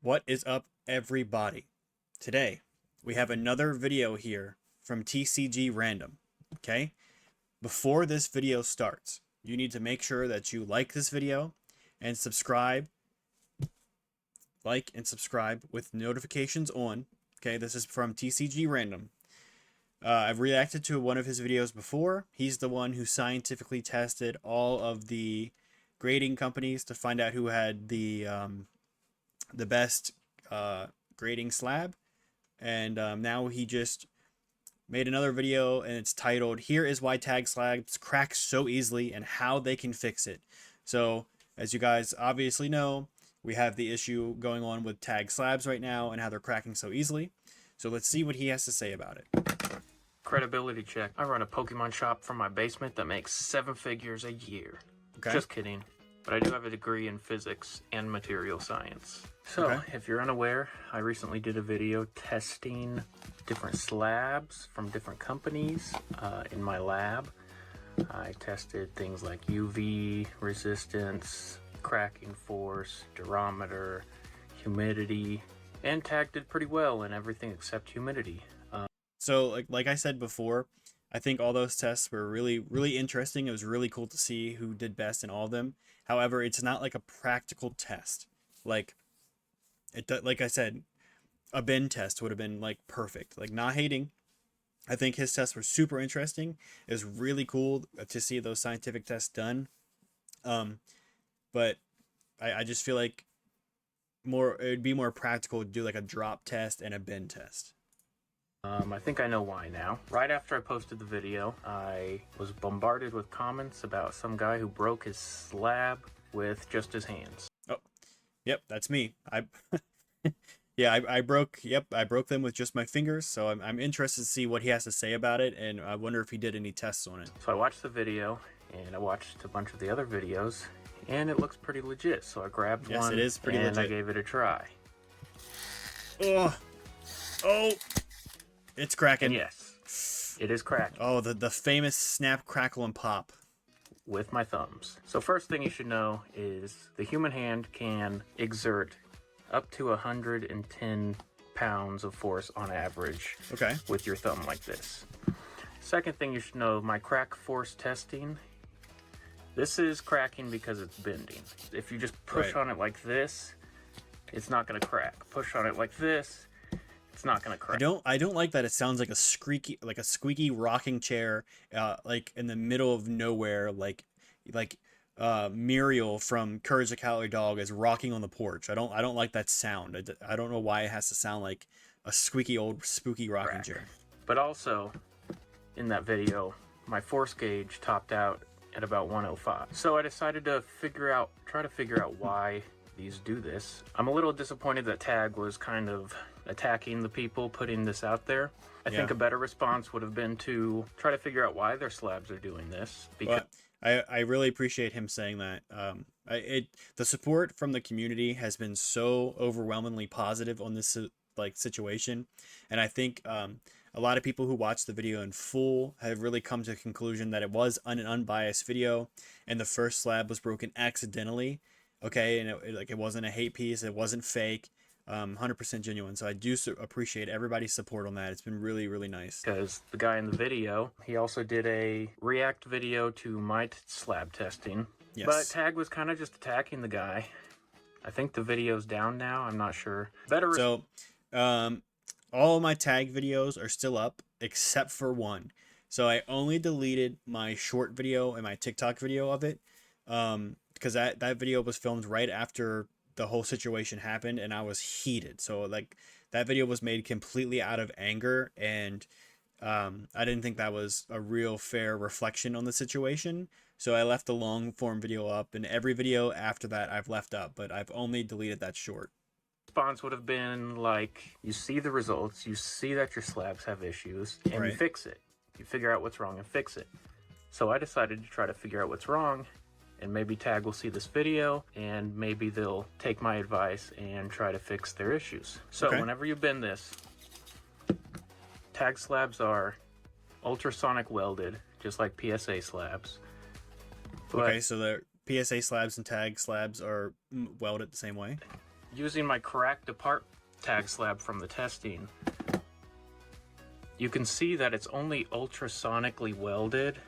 What is up, everybody? Today, we have another video here from TCG Random, okay? Before this video starts, you need to make sure that you like this video and subscribe. Like and subscribe with notifications on, okay? This is from TCG Random. I've reacted to one of his videos before. He's the one who scientifically tested all of the grading companies to find out who had the best grading slab, and now he just made another video, and it's titled "Here is why tag slabs crack so easily and how they can fix it." So as you guys obviously know, we have the issue going on with tag slabs right now and how they're cracking so easily. So let's see what he has to say about it. Credibility check. I run a Pokemon shop from my basement that makes 7 figures a year. Okay. Just kidding. But I do have a degree in physics and material science. So, Okay. if you're unaware, I recently did a video testing different slabs from different companies in my lab. I tested things like UV resistance, cracking force, durometer, humidity, and tag did pretty well in everything except humidity. So like I said before, I think all those tests were really interesting. It was really cool to see who did best in all of them. However, it's not like a practical test. Like I said, a bin test would have been like perfect. Like, not hating. I think his tests were super interesting. It was really cool to see those scientific tests done. But I just feel like it would be more practical to do like a drop test and a bin test. I think I know why now. Right after I posted the video, I was bombarded with comments about some guy who broke his slab with just his hands. Oh, yep, that's me. I broke them with just my fingers. So I'm interested to see what he has to say about it, and I wonder if he did any tests on it. So I watched the video, and I watched a bunch of the other videos, and it looks pretty legit. So I grabbed one, it is pretty legit. I gave it a try. Oh, it's cracking. And yes, it is cracking. Oh, the famous snap, crackle, and pop. With my thumbs. So first thing you should know is the human hand can exert up to 110 pounds of force on average. Okay. With your thumb like this. Second thing you should know, my crack force testing, this is cracking because it's bending. If you just push on it like this, it's not going to crack. Push on it like this, it's not going to crack. I don't like that it sounds like a squeaky rocking chair, like in the middle of nowhere, like Muriel from Courage the Cowardly Dog is rocking on the porch. I don't like that sound. I don't know why it has to sound like a squeaky old spooky rocking chair. But also, in that video, my force gauge topped out at about 105. So I decided to try to figure out why these do this. I'm a little disappointed that Tag was kind of attacking the people putting this out there. I think a better response would have been to try to figure out why their slabs are doing this. Because I really appreciate him saying that. The support from the community has been so overwhelmingly positive on this situation, and I think a lot of people who watched the video in full have really come to the conclusion that it was an unbiased video, and the first slab was broken accidentally. Okay, and it wasn't a hate piece. It wasn't fake. 100% genuine. So I do appreciate everybody's support on that. It's been really nice. Because the guy in the video, he also did a react video to my slab testing. Yes. But Tag was kind of just attacking the guy. I think the video's down now. I'm not sure. So, all of my tag videos are still up except for one. So I only deleted my short video and my TikTok video of it, because that video was filmed right after the whole situation happened, and I was heated. So like, that video was made completely out of anger, and I didn't think that was a real fair reflection on the situation. So I left the long form video up, and every video after that I've left up, but I've only deleted that short. Response would have been like, you see the results, you see that your slabs have issues, and you fix it. You figure out what's wrong and fix it. So I decided to try to figure out what's wrong, and maybe Tag will see this video, and maybe they'll take my advice and try to fix their issues. So whenever you bend this, Tag slabs are ultrasonic welded, just like PSA slabs. Okay, so the PSA slabs and Tag slabs are welded the same way? using my cracked apart tag slab from the testing, you can see that it's only ultrasonically welded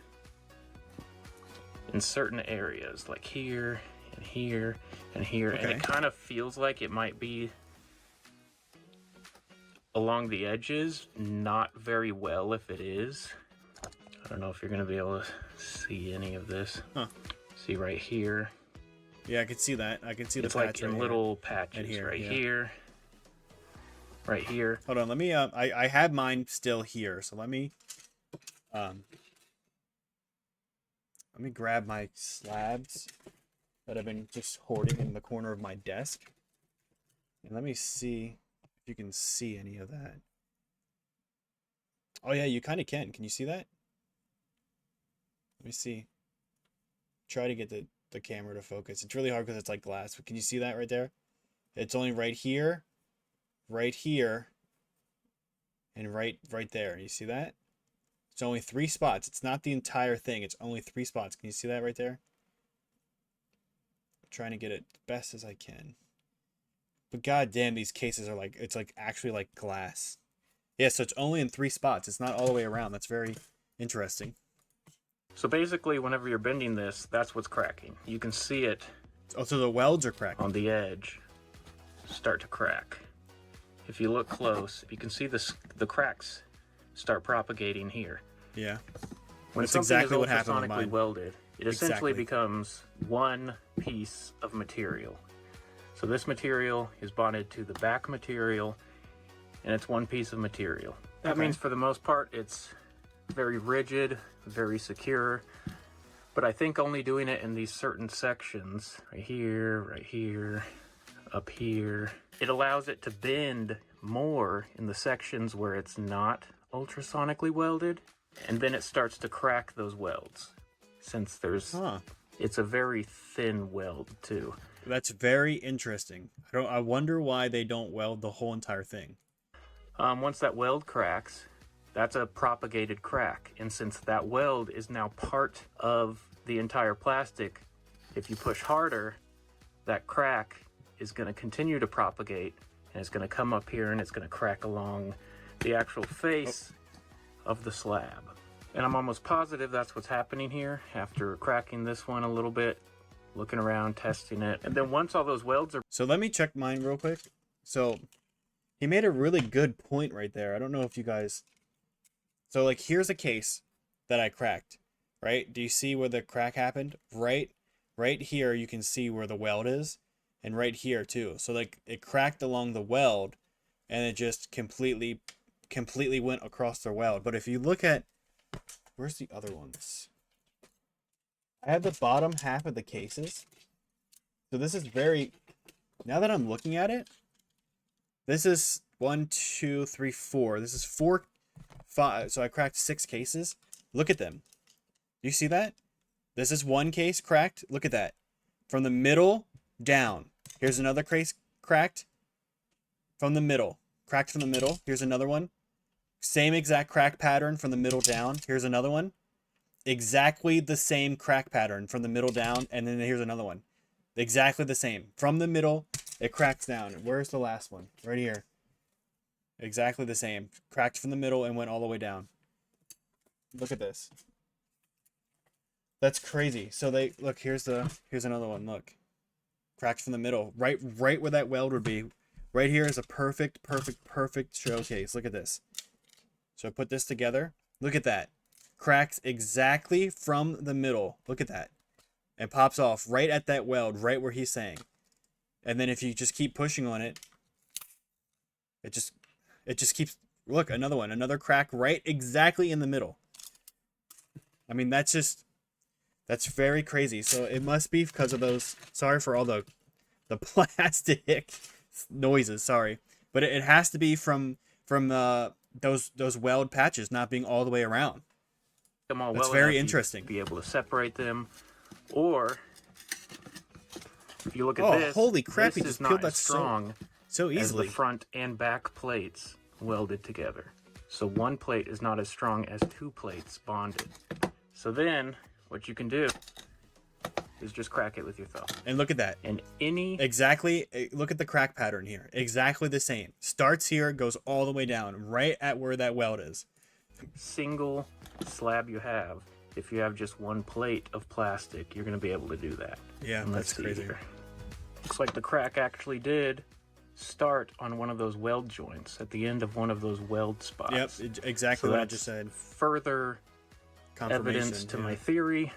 in certain areas, like here and here and here. Okay. And it kind of feels like it might be along the edges, not very well if it is. I don't know if you're going to be able to see any of this. Huh. See right here. Yeah, I can see that. I can see the It's patch like in right little here. patches And here, right yeah. here. Right here. Hold on, let me I have mine still here, so let me grab my slabs that I've been just hoarding in the corner of my desk. And let me see if you can see any of that. Oh yeah, you kind of can. Can you see that? Let me see. Try to get the camera to focus. It's really hard because it's like glass, but can you see that right there? It's only right here, and right there. You see that? It's only 3 spots. It's not the entire thing. It's only 3 spots. Can you see that right there? I'm trying to get it best as I can. But goddamn, these cases are like, it's like actually like glass. Yeah, so it's only in 3 spots. It's not all the way around. That's very interesting. So basically, whenever you're bending this, that's what's cracking. You can see it. Oh, so the welds are cracking on the edge start to crack. If you look close, you can see the cracks start propagating here. Yeah. When That's something exactly is what happened with ultrasonically mine. welded, it essentially Exactly. becomes one piece of material. So this material is bonded to the back material, and it's one piece of material. That Okay. means for the most part, it's very rigid, very secure. But I think only doing it in these certain sections, right here, up here, it allows it to bend more in the sections where it's not ultrasonically welded, and then it starts to crack those welds, since it's a very thin weld too. That's very interesting. I wonder why they don't weld the whole entire thing. Once that weld cracks, that's a propagated crack, and since that weld is now part of the entire plastic, if you push harder, that crack is going to continue to propagate, and it's going to come up here and it's going to crack along the actual face of the slab. And I'm almost positive that's what's happening here after cracking this one a little bit, looking around, testing it. And then once all those welds are... So let me check mine real quick. So he made a really good point right there. I don't know if you guys... So like here's a case that I cracked, right? Do you see where the crack happened? Right here you can see where the weld is, and right here too. So like it cracked along the weld, and it just completely went across the weld. But if you look at... Where's the other ones? I have the bottom half of the cases. So this is very... Now that I'm looking at it, this is 1, 2, 3, 4. This is 4, 5. So I cracked 6 cases. Look at them. You see that? This is one case cracked. Look at that. From the middle down. Here's another case cracked from the middle. Cracked from the middle. Here's another one. Same exact crack pattern from the middle down. Here's another one. Exactly the same crack pattern from the middle down. And then here's another one. Exactly the same. From the middle, it cracks down. Where's the last one? Right here. Exactly the same. Cracked from the middle and went all the way down. Look at this. That's crazy. So they look, here's another one. Look. Cracked from the middle. Right where that weld would be. Right here is a perfect showcase. Look at this. So I put this together. Look at that. Cracks exactly from the middle. Look at that. And pops off right at that weld, right where he's saying. And then if you just keep pushing on it, it just keeps... Look, another one. Another crack right exactly in the middle. I mean, that's very crazy. So it must be because of those... Sorry for all the plastic noises, sorry. But it has to be from those weld patches not being all the way around. them all That's well very enough, interesting. you'd be able to separate them, or if you look at Oh, this, holy crap, this he is just peeled not that as strong so as easily. the front and back plates welded together. So one plate is not as strong as 2 plates bonded. So then what you can do is just crack it with your thumb. And look at that. And any Exactly. Look at the crack pattern here. Exactly the same. Starts here, goes all the way down, right at where that weld is. single slab you have, if you have just one plate of plastic, you're going to be able to do that. Yeah, And that's crazy. here. Looks like the crack actually did start on one of those weld joints at the end of one of those weld spots. Yep, exactly So what I that's just said. Further Confirmation. evidence to yeah. my theory.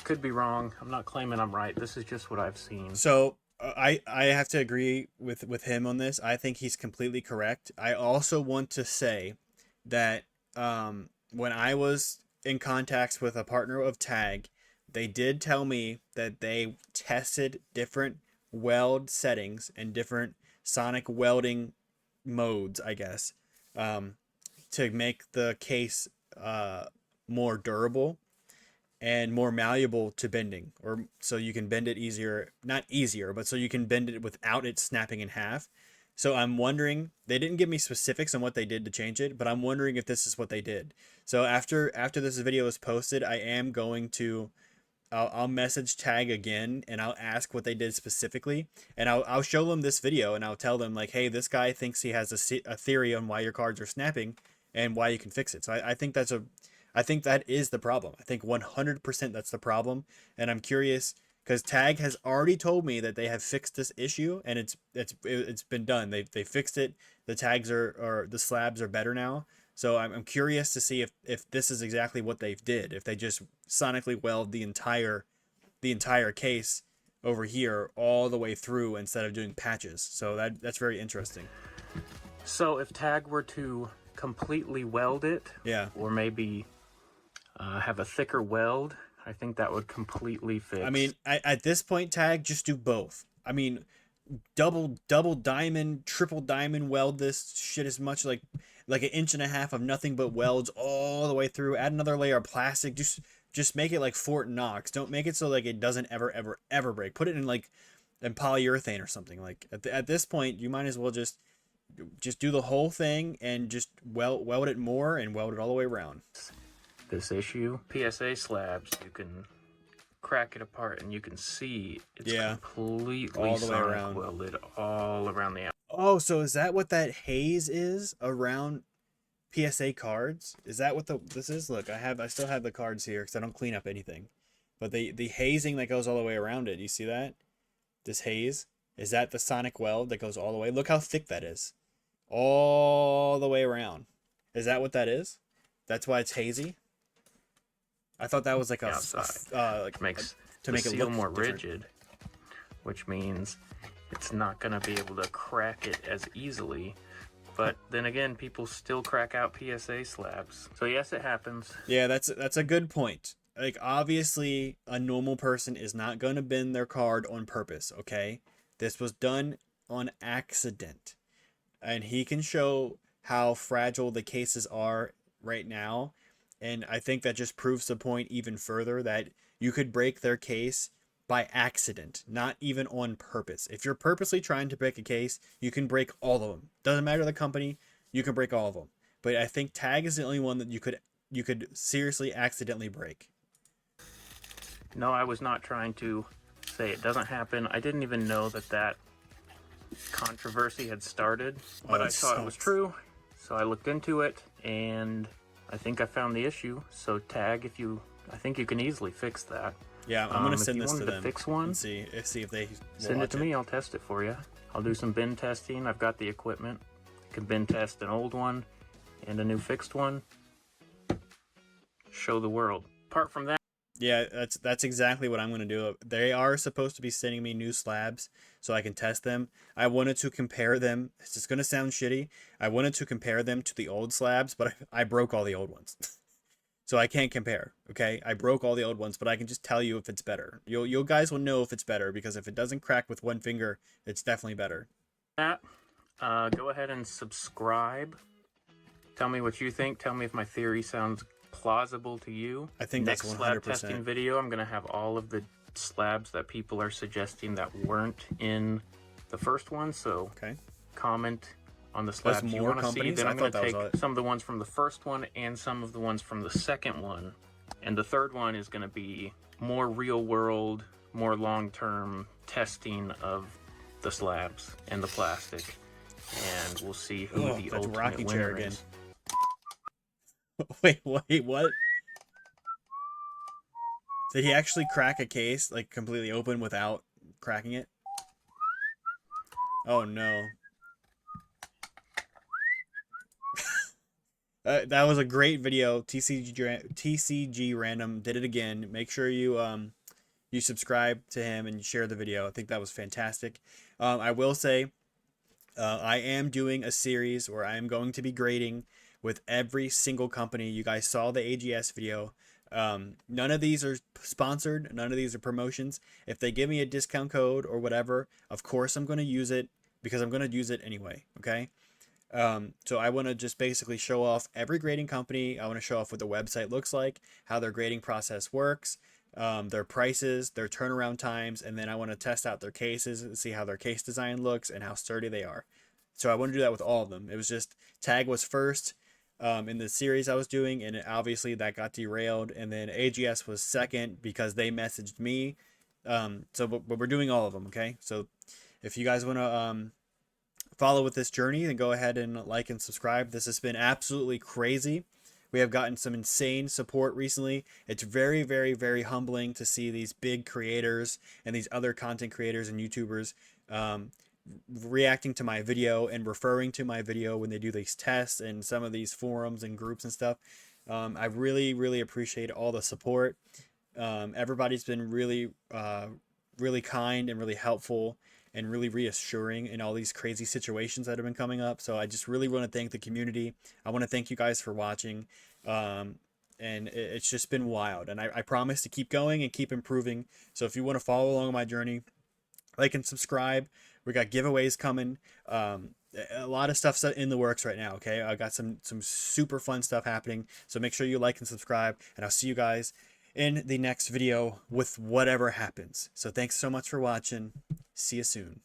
Could be wrong. I'm not claiming I'm right. This is just what I've seen. So I have to agree with him on this. I think he's completely correct. I also want to say that when I was in contacts with a partner of Tag, they did tell me that they tested different weld settings and different sonic welding modes, I guess, to make the case more durable and more malleable to bending, or so you can bend it easier, not easier, but so you can bend it without it snapping in half. So I'm wondering, they didn't give me specifics on what they did to change it, but I'm wondering if this is what they did. So after this video is posted, I am going to I'll message Tag again and I'll ask what they did specifically, and I'll show them this video and I'll tell them like, hey, this guy thinks he has a theory on why your cards are snapping and why you can fix it. So I think I think that is the problem. I think 100% that's the problem, and I'm curious because Tag has already told me that they have fixed this issue and it's been done. They fixed it. The tags or the slabs are better now. So I'm curious to see if this is exactly what they did. If they just sonically weld the entire case over here all the way through instead of doing patches. So that's very interesting. So if Tag were to completely weld it, Yeah. or maybe have a thicker weld, I think that would completely fix. I mean, at this point, Tag, just do both. I mean, double diamond, triple diamond weld this shit as much, like 1.5 inches of nothing but welds all the way through. Add another layer of plastic. Just make it like Fort Knox. Don't make it so like it doesn't ever break. Put it in polyurethane or something. Like at this point, you might as well just do the whole thing and just weld it more and weld it all the way around. This issue, PSA slabs, you can crack it apart and you can see it's completely all the way sonic around, welded all around the outside. Oh, so is that what that haze is around PSA cards? Is that what this is? Look, I still have the cards here because I don't clean up anything. But the hazing that goes all the way around it, you see that? This haze, is that the sonic weld that goes all the way? Look how thick that is. All the way around. Is that what that is? That's why it's hazy? I thought that was like makes to the make it seal look more different. rigid, which means it's not going to be able to crack it as easily. But then again, people still crack out PSA slabs. So yes, it happens. Yeah, that's a good point. Like, obviously, a normal person is not going to bend their card on purpose, okay? This was done on accident. And he can show how fragile the cases are right now. And I think that just proves the point even further that you could break their case by accident, not even on purpose. If you're purposely trying to break a case, you can break all of them. Doesn't matter the company, you can break all of them. But I think Tag is the only one that you could seriously accidentally break. No, I was not trying to say it doesn't happen. I didn't even know that controversy had started, but I saw it was true. So I looked into it and I think I found the issue. So Tag, I think you can easily fix that. Yeah, I'm gonna send this to them. Fix one, and see if they send it to me. I'll test it for you. I'll do some bend testing. I've got the equipment. I can bend test an old one and a new fixed one. Show the world. Apart from that, yeah, that's exactly what I'm gonna do. They are supposed to be sending me new slabs so I can test them. I wanted to compare them. It's just gonna sound shitty. I wanted to compare them to the old slabs, but I broke all the old ones. So I can't compare, okay? I broke all the old ones, but I can just tell you if it's better. You guys will know if it's better, because if it doesn't crack with one finger, it's definitely better. Go ahead and subscribe. Tell me what you think. Tell me if my theory sounds plausible to you. I think Next that's 100%. slab testing video, I'm going to have all of the slabs that people are suggesting that weren't in the first one. So comment on the slabs you want to see. Then I'm going to take some of the ones from the first one and some of the ones from the second one. And the third one is going to be more real world, more long-term testing of the slabs and the plastic, and we'll see who the that's ultimate rocking chair winner again. is. Wait, what? Did he actually crack a case, like completely open without cracking it? Oh no. That was a great video. TCG Random did it again. Make sure you subscribe to him and share the video. I think that was fantastic. I will say I am doing a series where I am going to be grading with every single company. You guys saw the AGS video. None of these are sponsored. None of these are promotions. If they give me a discount code or whatever, of course I'm going to use it because I'm going to use it anyway. Okay. So I want to just basically show off every grading company. I want to show off what the website looks like, how their grading process works, their prices, their turnaround times, and then I want to test out their cases and see how their case design looks and how sturdy they are. So I want to do that with all of them. It was just Tag was first in the series I was doing, and obviously that got derailed. And then AGS was second because they messaged me. But we're doing all of them, okay? So if you guys want to follow with this journey, then go ahead and like and subscribe. This has been absolutely crazy. We have gotten some insane support recently. It's very, very, very humbling to see these big creators and these other content creators and YouTubers reacting to my video and referring to my video when they do these tests and some of these forums and groups and stuff. I really, really appreciate all the support. Everybody's been really, really kind and really helpful and really reassuring in all these crazy situations that have been coming up. So I just really want to thank the community. I want to thank you guys for watching. And it's just been wild. And I promise to keep going and keep improving. So if you want to follow along my journey, like and subscribe. We got giveaways coming. A lot of stuff's in the works right now. Okay. I got some super fun stuff happening. So make sure you like and subscribe, and I'll see you guys in the next video with whatever happens. So thanks so much for watching. See you soon.